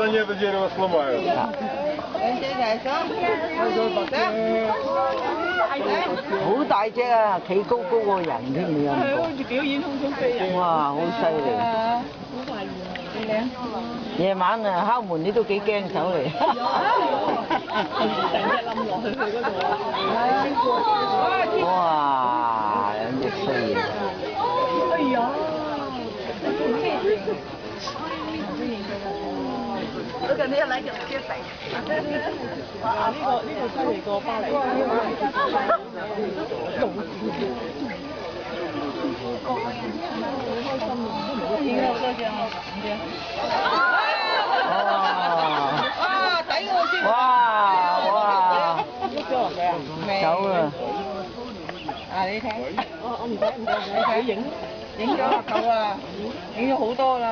они это дерево сломают.好大隻啊，企高高個人添，你有冇？係好似表演空中飛人。哇，好犀利！好大幾靚。夜晚啊敲門你都幾驚走嚟。成隻冧落去佢嗰度。哇！兩隻衰嘢。哎呀！嗰個呢一嚟就接地。哇！呢個犀利過巴黎。影咗好多張啊！哇！抵我先。哇！碌咗落去啊？走啦！啊！你睇。我唔使，你睇影咗啦，夠啦，影咗好多啦。